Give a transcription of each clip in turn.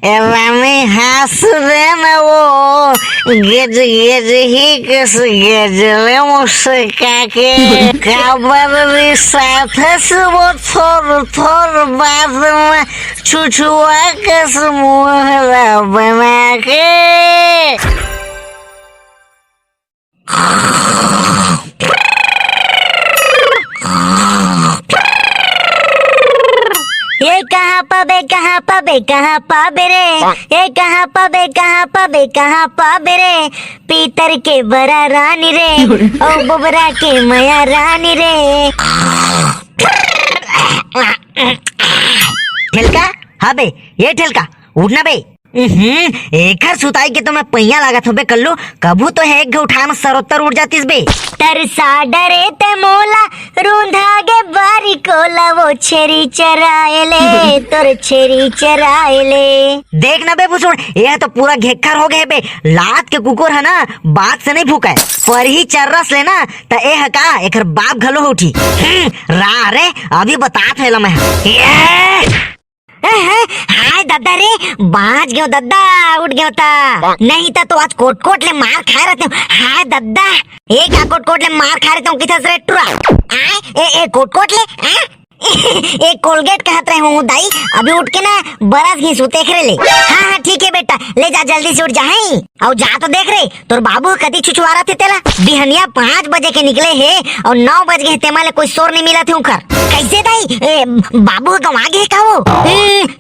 रानी हंस दे न वो गेज गेज ही किस गेजले मुस्का के काबर साथ से वो थोर थोर बाद में छुछुआ कस मुहरा बना के ये कहाँ पबे कहाँ पबे कहाँ पाबे रे, ये कहाँ पबे कहाँ पबे कहाँ पाबे रे, पीतर के बरा रानी रे ओ बुबरा के मया रानी रे। ठेलका हाँ बे ये ठेलका उठना बे। एक हर सुताई के तो मैं पहिया लागत हूँ बे कल्लू कभू तो है एक उठा में सरोत्तर उठ जातीस बे। तरसा डरे ते मोला रूंधा गे बारी कोला वो छेरी चराएले तोर छेरी चराएले। देख ना बे भुसुड़ यह तो पूरा घेखर हो गए बे लात के कुकुर है ना बात से नहीं भूका है पर ही चर्रस लेना तो ए हका एक बाप घलो उठी रा रे अभी बता थे मैं। हाय दादा रे बाज गयो दादा उठ गयो था नहीं था तो आज कोट कोट ले मार खा रहते हो। हाय दादा एक कोट कोट ले मार खा रहते हो किधर से टुरा आए ए कोट कोट ले एक कोलगेट कहत रहे हूँ दाई अभी उठ के ना बरस घी सुते खरे ले। हाँ ठीक है बेटा ले जा जल्दी से उठ जा और जा तो देख रे तोर बाबू कति छुछुआ रहा थे तेला बिहनिया 5 बजे के निकले है और 9 बज गए ते माले कोई शोर नहीं मिला थे उनकर कैसे दाई बाबू गवा गए का वो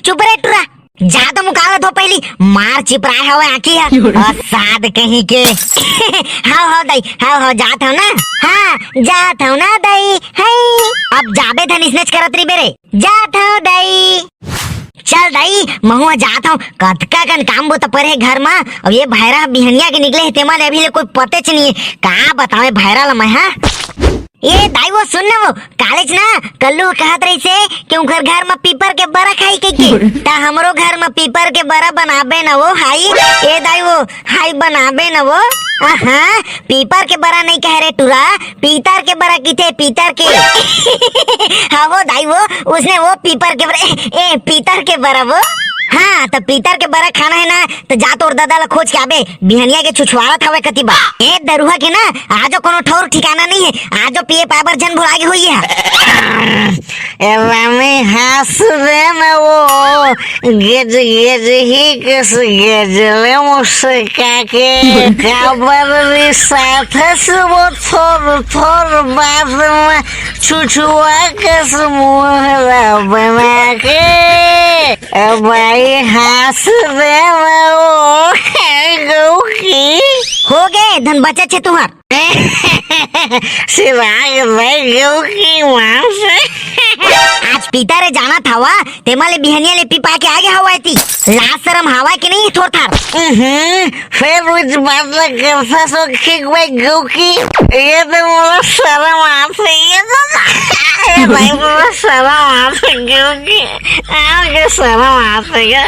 चुप रे टुरा जा तो मुकाबला धो पहली मार चिपराए हवे आखी है साद कहीं के हाँ दाई हाँ जात हो ना हाँ जात हो ना दाई है अब जाबे धन स्नेच करत रही बेरे जात हो दाई चल दाई महुआ जाता हूँ कतका कन काम बो तो परे घर में और ये भैरा बिहनिया के निकले ते माले अभी ले कोई पते च नहीं है कहाँ बतावे भैरा ला मैं हाँ ये दाई वो सुन ना वो कॉलेज ना कल्लू कहत रही से कि उनकर घर में पीपर के बरा खाई के ता हमरो घर में पीपर के बरा बनाबे ना वो हाई ये दाई वो हाई बनाबे ना वो हाँ पीपर के बरा नहीं कह रहे टुरा पीतर के बरा की थे पीतर के हाँ वो दाई वो उसने वो पीपर के बरा पीतर के बरा वो हाँ तो पीतर के बरा खाना है ना तो जा तोर दादा ला खोज के आबे बिहनिया के छुछवाड़ा था कतिबा ए दरुहा के ना आजो कोनो ठौर ठिकाना नहीं है आजो पिए पाबर जन भुलागे हुई है। रानी हंस दे न वो गेज गेज ही किस गेजले मुस्का के काबर साथ से वो थोर थोर बाद में छुछुआ कस मुहरा बना के भाई हंस दे वो गौ की हो गए धन बचे छे तुम्हार सिवाय भाई गौ की वहां से आज पीता रे जाना था वा ते माले बिहनिया ले पीपा के आगे हवा थी लाज शर्म हवा के नहीं थोड़ थार फिर उस बात में कैसा सो खिक भाई गौ की ये तो मुझे शर्म आती है तो भाई मुझे शर्म आती गौ की आगे शर्म आती है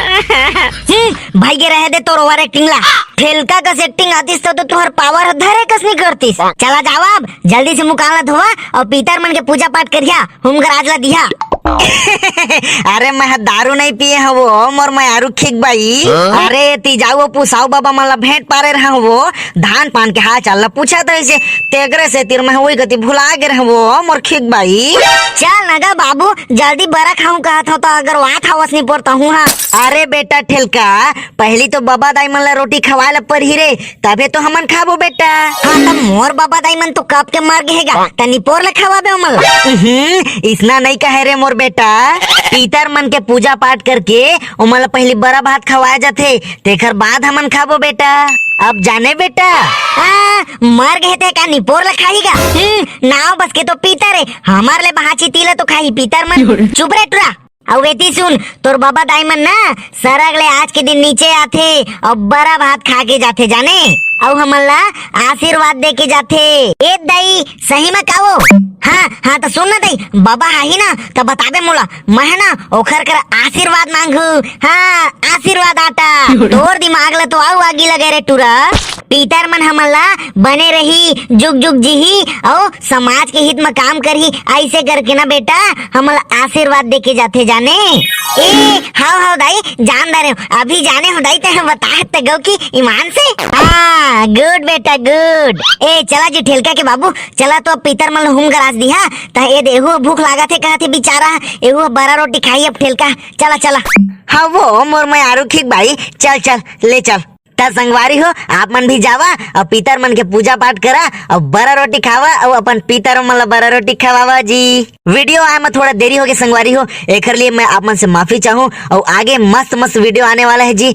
भाई के रहे दे तो ओवर एक्टिंग ला ठेलका का एक्टिंग आतीस तो तुम्हार पावर धरे कस नहीं करतीस चला जाओ अब जल्दी से मुकाबला धोवा और पीतर मन के पूजा पाठ करिया हम आज ला दिया अरे मैं दारू नहीं पिए हूँ वो मोर मैं आरू खिक भाई अरे ती जाओ पुसाओ बाबा मला भेंट पारे रहा वो धान पान के हाथ चल पूछा तो ऐसे तेगरे से तीर में वही गति भुला गए वो मोर खिक भाई चल नगा बाबू जल्दी बरा खाऊं कहा था तो अगर वहाँ खावस नहीं पड़ता हूँ हाँ अरे बेटा ठेलका पहली तो बाबा दाई मन ला रोटी खवा ला पर ही रे तबे तो हमन खाबो बेटा हाँ तब मोर बाबा दाई मन तो कब के मार गएगा तनी पोर ला खवाबे हमल इतना नहीं कहे रे मोर बेटा पीतर मन के पूजा पाठ करके उमल पहली बड़ा भात खवाया जाते तेकर बाद हमन खाबो बेटा अब जाने बेटा मर गए थे का निपोर ला खाईगा नाव बस के तो पीतर है हमार ले बहाची तीला तो खाई पीतर मन चुप रे टुरा अब वेती सुन तोर बाबा दाई मन ना सरग ले आज के दिन नीचे आते और बड़ा भात खा के जाते जाने और हमला आशीर्वाद दे के जाथे। ए दाई सही में कावो? हाँ हाँ तो सुन ना दाई, बाबा आई ना तो बताबे मोला, मैं ना ओखर कर आशीर्वाद मांगू। हाँ आशीर्वाद आटा तोर दिमाग ला तो आउ आगी लगे रे टूरा। पीतर मन हमला बने रही, जुग जुग जीही और समाज के हित में काम करही, ऐसे करके ना बेटा हमला आशीर्वाद दे के जाथे जाने। ए हाउ हाउ दाई जान दे रहे हो, अभी जाने हो दाई ते बता तो गो की ईमान से। हाँ गुड बेटा गुड। ए चला जी ठेलका के बाबू, चला तो पीतर मन हुम गराज दिहा ता ए देहु भूख लागा थे कहथे बेचारा, एहु बड़ा रोटी खाई अब ठेलका। चला चला। हाँ वो मोर मैं आरू ठीक भाई, चल चल ले चल। ता संगवारी हो आप मन भी जावा और पीतर मन के पूजा पाठ करा और बड़ा रोटी खावा और अपन पीतर मन ला बड़ा रोटी खवावा जी। वीडियो आए में थोड़ा देरी हो गया संगवारी हो, एकर लिए मैं आप मन से माफी चाहूँ और आगे मस्त मस्त वीडियो आने वाला है जी।